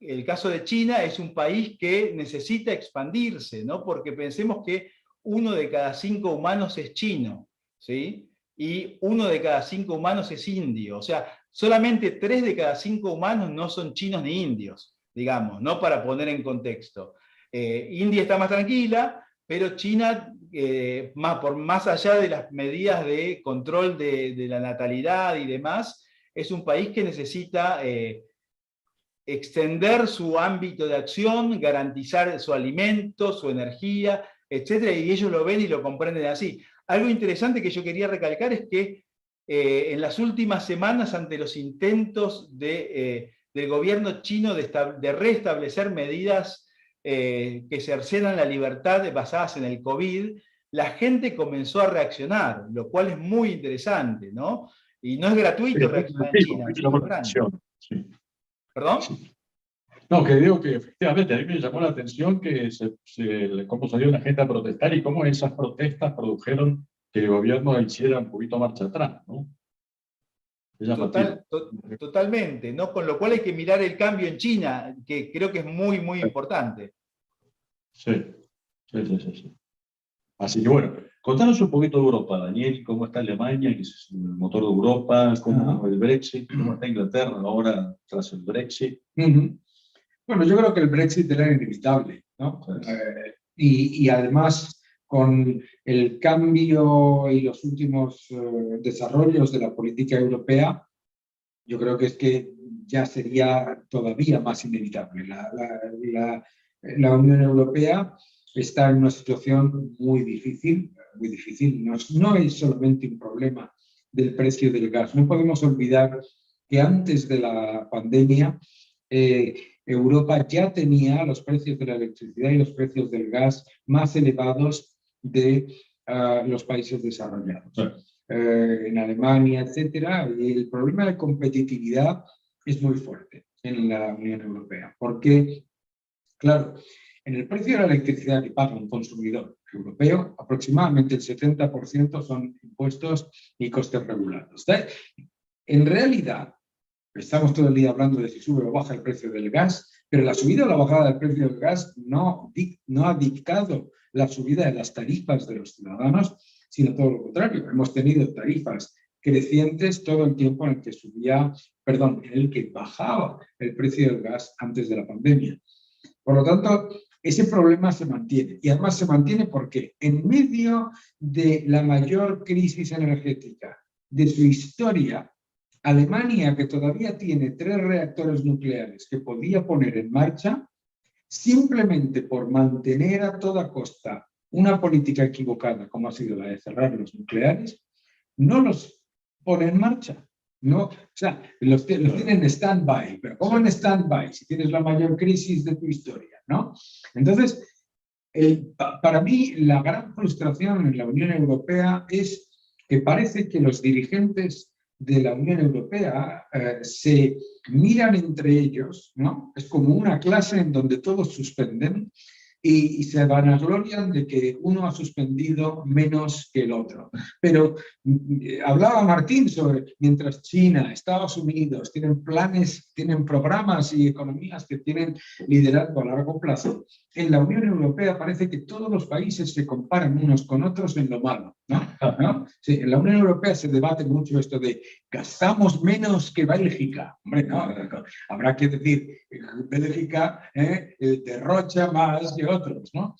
el caso de China es un país que necesita expandirse, ¿no? Porque pensemos que 1 de cada 5 humanos es chino, ¿sí? Y 1 de cada 5 humanos es indio. O sea, solamente 3 de cada 5 humanos no son chinos ni indios, digamos, ¿no? Para poner en contexto. India está más tranquila, pero China, por más allá de las medidas de control de la natalidad y demás, es un país que necesita extender su ámbito de acción, garantizar su alimento, su energía, etc. Y ellos lo ven y lo comprenden así. Algo interesante que yo quería recalcar es que en las últimas semanas, ante los intentos del gobierno chino de restablecer medidas que cercenan la libertad basadas en el COVID, la gente comenzó a reaccionar, lo cual es muy interesante, ¿no? Y no es gratuito reaccionar en China. Sí. ¿Perdón? Sí. No, que digo que efectivamente a mí me llamó la atención que cómo salió la gente a protestar y cómo esas protestas produjeron que el gobierno hiciera un poquito marcha atrás, ¿no? Totalmente, ¿no? Con lo cual hay que mirar el cambio en China, que creo que es muy, muy importante. Sí. Así que bueno, contanos un poquito de Europa, Daniel, cómo está Alemania, que es el motor de Europa, cómo el Brexit, cómo está Inglaterra ahora tras el Brexit. Bueno, yo creo que el Brexit era inevitable, ¿no? Y además, con el cambio y los últimos desarrollos de la política europea, yo creo que es que ya sería todavía más inevitable. La Unión Europea está en una situación muy difícil. No es solamente un problema del precio del gas. No podemos olvidar que antes de la pandemia, Europa ya tenía los precios de la electricidad y los precios del gas más elevados de los países desarrollados. En Alemania, etcétera, y el problema de competitividad es muy fuerte en la Unión Europea, porque, claro, en el precio de la electricidad que paga un consumidor europeo, aproximadamente el 70% son impuestos y costes regulados. En realidad, estamos todo el día hablando de si sube o baja el precio del gas, pero la subida o la bajada del precio del gas no ha dictado la subida de las tarifas de los ciudadanos, sino todo lo contrario. Hemos tenido tarifas crecientes todo el tiempo en el que bajaba el precio del gas antes de la pandemia. Por lo tanto, ese problema se mantiene. Y además se mantiene porque en medio de la mayor crisis energética de su historia, Alemania, que todavía tiene 3 reactores nucleares que podía poner en marcha, simplemente por mantener a toda costa una política equivocada, como ha sido la de cerrar los nucleares, no los pone en marcha. No, o sea, los tienen en stand-by, pero ¿cómo en stand-by? Si tienes la mayor crisis de tu historia, ¿no? Entonces, para mí, la gran frustración en la Unión Europea es que parece que los dirigentes de la Unión Europea se miran entre ellos, ¿no? Es como una clase en donde todos suspenden y se vanaglorian de que uno ha suspendido menos que el otro. Pero hablaba Martín sobre, mientras China, Estados Unidos tienen planes, tienen programas y economías que tienen liderazgo a largo plazo, en la Unión Europea parece que todos los países se comparan unos con otros en lo malo, ¿no? Sí, en la Unión Europea se debate mucho esto de gastamos menos que Bélgica. Hombre, no, habrá que decir, Bélgica derrocha más que otros, ¿no?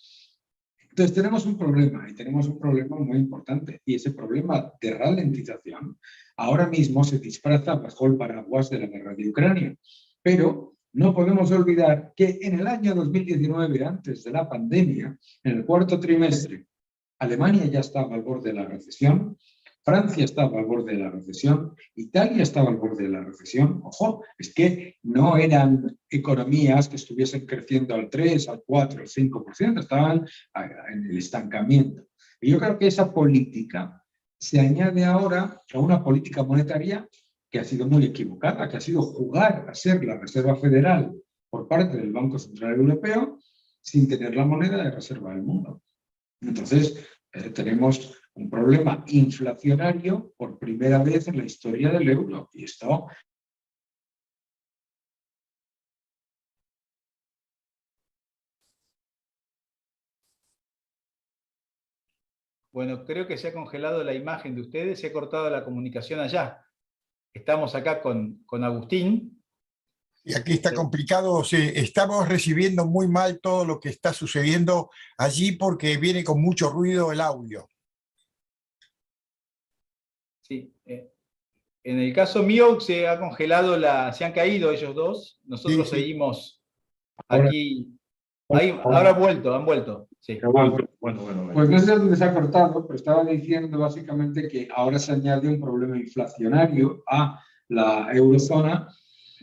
Entonces tenemos un problema, y tenemos un problema muy importante, y ese problema de ralentización ahora mismo se disfraza bajo el paraguas de la guerra de Ucrania. Pero no podemos olvidar que en el año 2019, antes de la pandemia, en el 4º trimestre, Alemania ya estaba al borde de la recesión, Francia estaba al borde de la recesión, Italia estaba al borde de la recesión. Ojo, es que no eran economías que estuviesen creciendo al 3, al 4, al 5%, estaban en el estancamiento. Y yo creo que esa política se añade ahora a una política monetaria que ha sido muy equivocada, que ha sido jugar a ser la Reserva Federal por parte del Banco Central Europeo sin tener la moneda de reserva del mundo. Entonces, tenemos un problema inflacionario por primera vez en la historia del euro. Y esto... Bueno, creo que se ha congelado la imagen de ustedes, se ha cortado la comunicación allá. Estamos acá con Agustín. Y aquí está complicado, estamos recibiendo muy mal todo lo que está sucediendo allí porque viene con mucho ruido el audio. Sí, en el caso mío se ha congelado se han caído ellos dos, nosotros Sí, sí. seguimos Ahora, aquí. Ahora han vuelto. Sí. Bueno. Pues no sé dónde se ha cortado, pero estaba diciendo básicamente que ahora se añade un problema inflacionario a la eurozona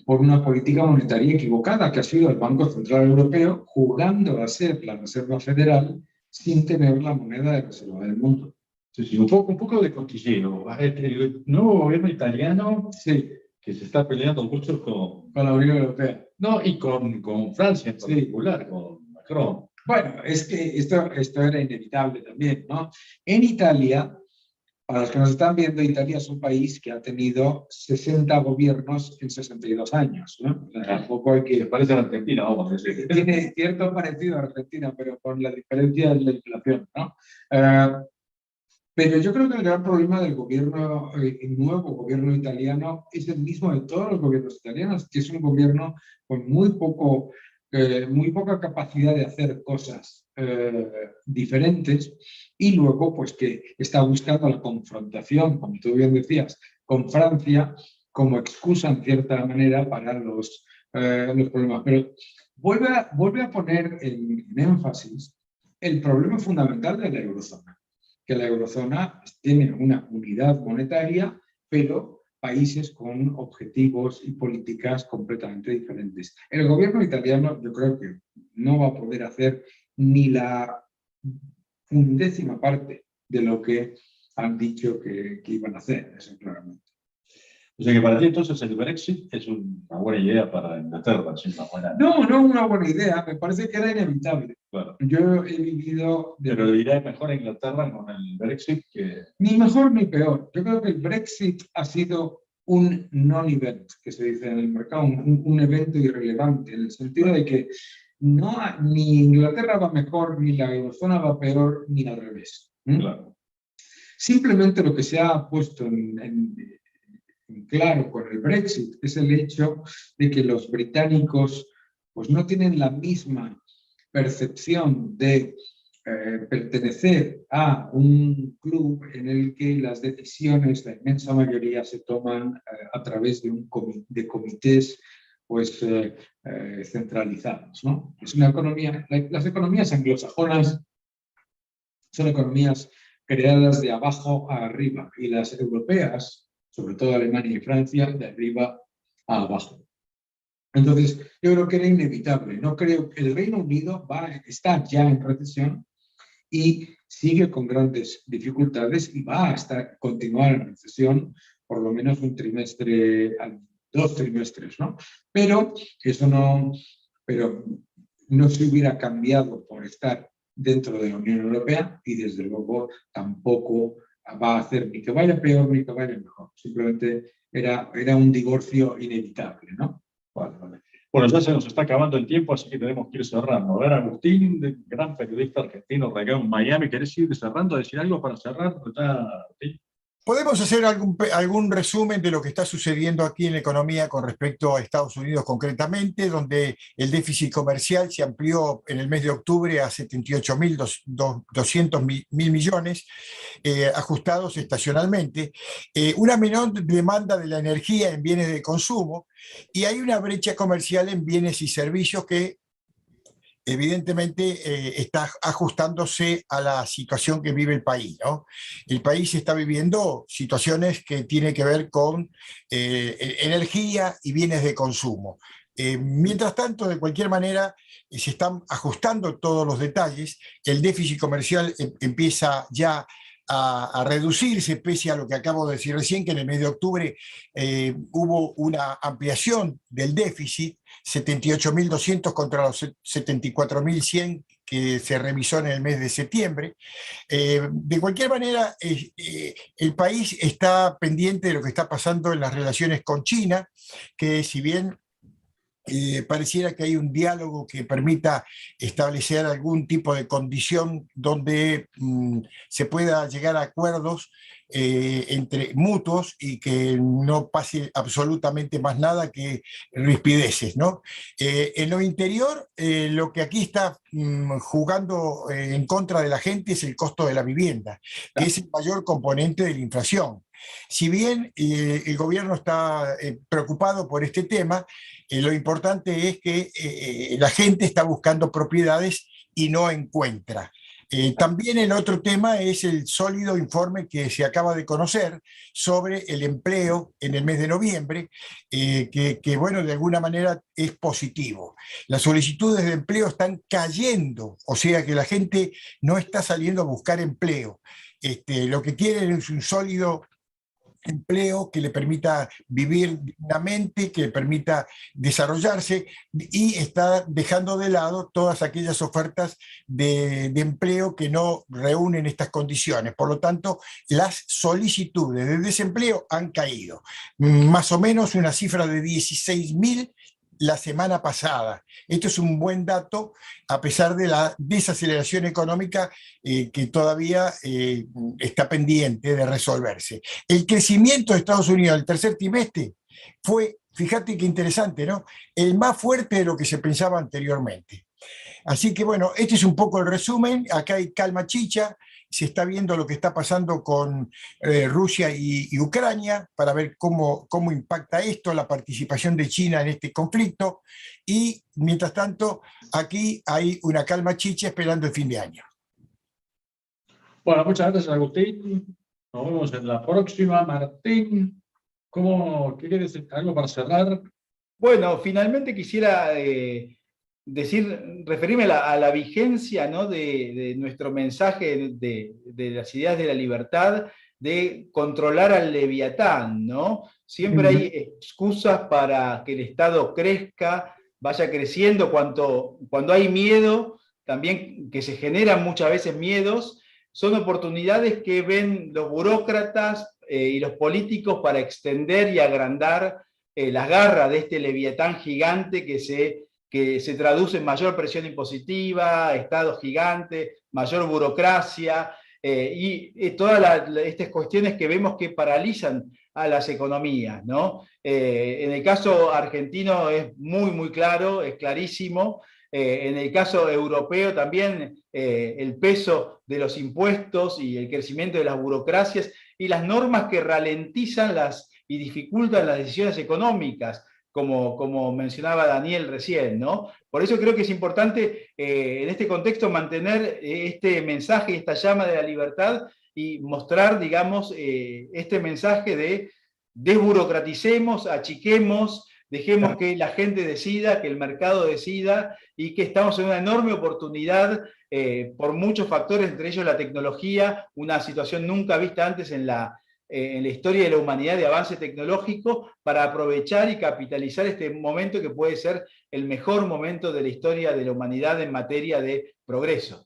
por una política monetaria equivocada, que ha sido el Banco Central Europeo jugando a ser la Reserva Federal sin tener la moneda de reserva del mundo. Sí, un poco de cosquilleo. El nuevo gobierno italiano, Sí, que se está peleando mucho con la Unión Europea. No, y con Francia en particular, con Macron. Bueno, es que esto era inevitable también, ¿no? En Italia, para los que nos están viendo, Italia es un país que ha tenido 60 gobiernos en 62 años, ¿no? Tampoco hay que... Parece a Argentina, vamos a decir. Tiene cierto parecido a Argentina, pero con la diferencia de la inflación, ¿no? Pero yo creo que el gran problema del gobierno, el nuevo gobierno italiano, es el mismo de todos los gobiernos italianos, que es un gobierno con muy poca capacidad de hacer cosas diferentes, y luego pues que está buscando la confrontación, como tú bien decías, con Francia como excusa en cierta manera para los problemas. Pero vuelve a poner en énfasis el problema fundamental de la eurozona, que la eurozona tiene una unidad monetaria, pero países con objetivos y políticas completamente diferentes. El gobierno italiano, yo creo que no va a poder hacer ni la 1/10 parte de lo que han dicho que iban a hacer, eso claramente. O sea que para ti entonces el Brexit es una buena idea para Inglaterra, es una buena... No una buena idea, me parece que era inevitable. Claro. Yo he vivido... Pero dirá mejor a Inglaterra con el Brexit que... Ni mejor ni peor. Yo creo que el Brexit ha sido un non-event, que se dice en el mercado, un evento irrelevante, en el sentido de que ni Inglaterra va mejor, ni la eurozona va peor, ni al revés. Claro. Simplemente lo que se ha puesto en claro con el Brexit es el hecho de que los británicos pues, no tienen la misma percepción de pertenecer a un club en el que las decisiones, la inmensa mayoría, se toman a través de comités pues, centralizados, ¿no? Es una economía, las economías anglosajonas son economías creadas de abajo a arriba y las europeas, sobre todo Alemania y Francia, de arriba a abajo. Entonces, yo creo que era inevitable. No creo que el Reino Unido está ya en recesión y sigue con grandes dificultades y va a continuar en recesión por lo menos un trimestre, 2 trimestres, ¿no? Pero eso no se hubiera cambiado por estar dentro de la Unión Europea y desde luego tampoco va a hacer ni que vaya peor ni que vaya mejor. Simplemente era un divorcio inevitable, ¿no? Vale, vale. Bueno, ya se nos está acabando el tiempo, así que tenemos que ir cerrando. A ver, Agustín, gran periodista argentino, radicado en Miami, ¿querés ir cerrando, decir algo para cerrar? ¿Sí? ¿Podemos hacer algún resumen de lo que está sucediendo aquí en la economía con respecto a Estados Unidos concretamente, donde el déficit comercial se amplió en el mes de octubre a 78.200 millones, ajustados estacionalmente, una menor demanda de la energía en bienes de consumo, y hay una brecha comercial en bienes y servicios que evidentemente está ajustándose a la situación que vive el país, ¿no? El país está viviendo situaciones que tienen que ver con energía y bienes de consumo. Mientras tanto, de cualquier manera, se están ajustando todos los detalles, el déficit comercial empieza ya a reducirse, pese a lo que acabo de decir recién, que en el mes de octubre hubo una ampliación del déficit, 78.200 contra los 74.100 que se revisó en el mes de septiembre. De cualquier manera, el país está pendiente de lo que está pasando en las relaciones con China, que si bien pareciera que hay un diálogo que permita establecer algún tipo de condición donde se pueda llegar a acuerdos entre mutuos y que no pase absolutamente más nada que rispideces, ¿no? En lo interior, lo que aquí está jugando en contra de la gente es el costo de la vivienda, que es el mayor componente de la inflación. Si bien el gobierno está preocupado por este tema, lo importante es que la gente está buscando propiedades y no encuentra. También el otro tema es el sólido informe que se acaba de conocer sobre el empleo en el mes de noviembre, que bueno, de alguna manera es positivo. Las solicitudes de empleo están cayendo, o sea que la gente no está saliendo a buscar empleo. Lo que quieren es un sólido empleo que le permita vivir dignamente, que le permita desarrollarse, y está dejando de lado todas aquellas ofertas de empleo que no reúnen estas condiciones. Por lo tanto, las solicitudes de desempleo han caído. Más o menos una cifra de 16.000 la semana pasada. Esto es un buen dato, a pesar de la desaceleración económica que todavía está pendiente de resolverse. El crecimiento de Estados Unidos el tercer trimestre fue, fíjate qué interesante, ¿no?, el más fuerte de lo que se pensaba anteriormente. Así que bueno, este es un poco el resumen. Acá hay calma chicha, se está viendo lo que está pasando con Rusia y Ucrania para ver cómo impacta esto, la participación de China en este conflicto, y mientras tanto aquí hay una calma chicha esperando el fin de año. Bueno, muchas gracias, Agustín. Nos vemos en la próxima. Martín, ¿qué quieres decir? ¿Algo para cerrar? Bueno, finalmente quisiera referirme a la vigencia, ¿no?, de nuestro mensaje de las ideas de la libertad, de controlar al leviatán, ¿no? Siempre hay excusas para que el Estado crezca, vaya creciendo. Cuando hay miedo, también que se generan muchas veces miedos, son oportunidades que ven los burócratas y los políticos para extender y agrandar las garras de este leviatán gigante que se traduce en mayor presión impositiva, Estado gigante, mayor burocracia, y todas estas cuestiones que vemos que paralizan a las economías, ¿no? En el caso argentino es muy, muy claro, es clarísimo. En el caso europeo también el peso de los impuestos y el crecimiento de las burocracias y las normas que ralentizan y dificultan las decisiones económicas, como mencionaba Daniel recién, ¿no? Por eso creo que es importante en este contexto mantener este mensaje, esta llama de la libertad y mostrar, digamos, este mensaje de desburocraticemos, achiquemos, dejemos que la gente decida, que el mercado decida y que estamos en una enorme oportunidad por muchos factores, entre ellos la tecnología, una situación nunca vista antes en la historia de la humanidad de avance tecnológico, para aprovechar y capitalizar este momento que puede ser el mejor momento de la historia de la humanidad en materia de progreso.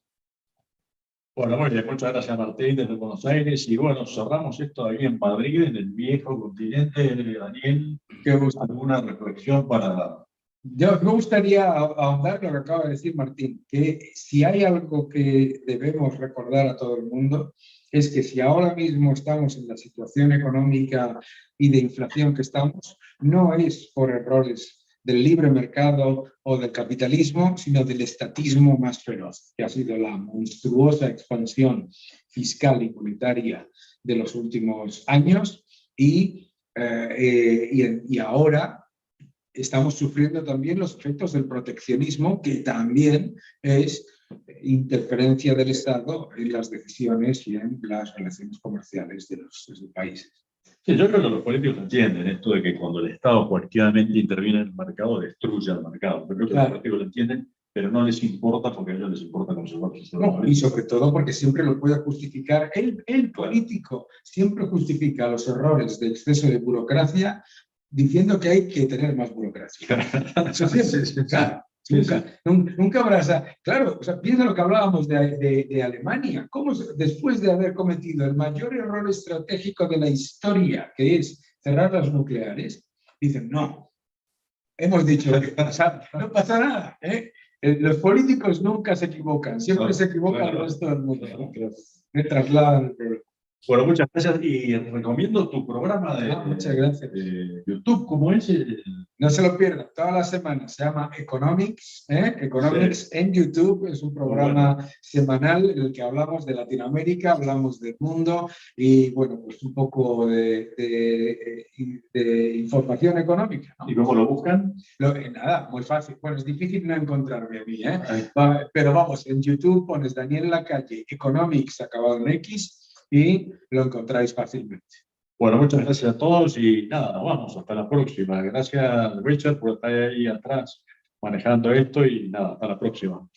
Bueno, muy bien, muchas gracias Martín desde Buenos Aires. Y bueno, cerramos esto aquí en Madrid, en el viejo continente. Daniel, ¿alguna reflexión para...? Me gustaría ahondar lo que acaba de decir Martín, que si hay algo que debemos recordar a todo el mundo, es que si ahora mismo estamos en la situación económica y de inflación que estamos, no es por errores del libre mercado o del capitalismo, sino del estatismo más feroz, que ha sido la monstruosa expansión fiscal y monetaria de los últimos años y ahora estamos sufriendo también los efectos del proteccionismo, que también es interferencia del Estado en las decisiones y en las relaciones comerciales de los países. Sí, yo creo que los políticos entienden esto de que cuando el Estado cualquieramente interviene en el mercado, destruye el mercado. Pero creo que los políticos lo entienden, pero no les importa porque a ellos les importa conservar sus no, y sobre todo porque siempre lo puede justificar. El político siempre justifica los errores de exceso de burocracia diciendo que hay que tener más burocracia. Eso siempre, claro. Nunca habrá claro, o sea, piensa lo que hablábamos de Alemania, cómo después de haber cometido el mayor error estratégico de la historia, que es cerrar las nucleares, dicen, no, hemos dicho que no pasa nada, ¿eh? Los políticos nunca se equivocan, siempre se equivoca el resto del mundo, ¿no? Me trasladan el problema. Bueno, muchas gracias y recomiendo tu programa muchas gracias. De YouTube, ¿cómo es? No se lo pierdan, todas las semanas, se llama Economics, Economics en YouTube, es un programa semanal en el que hablamos de Latinoamérica, hablamos del mundo y bueno, pues un poco de información económica, ¿no? ¿Y cómo lo buscan? Nada, muy fácil, bueno, es difícil no encontrarme a mí, pero vamos, en YouTube pones Daniel Lacalle, Economics acabado en X, y lo encontráis fácilmente. Bueno, muchas gracias a todos y nada, nos vamos, hasta la próxima. Gracias Richard por estar ahí atrás manejando esto y nada, hasta la próxima.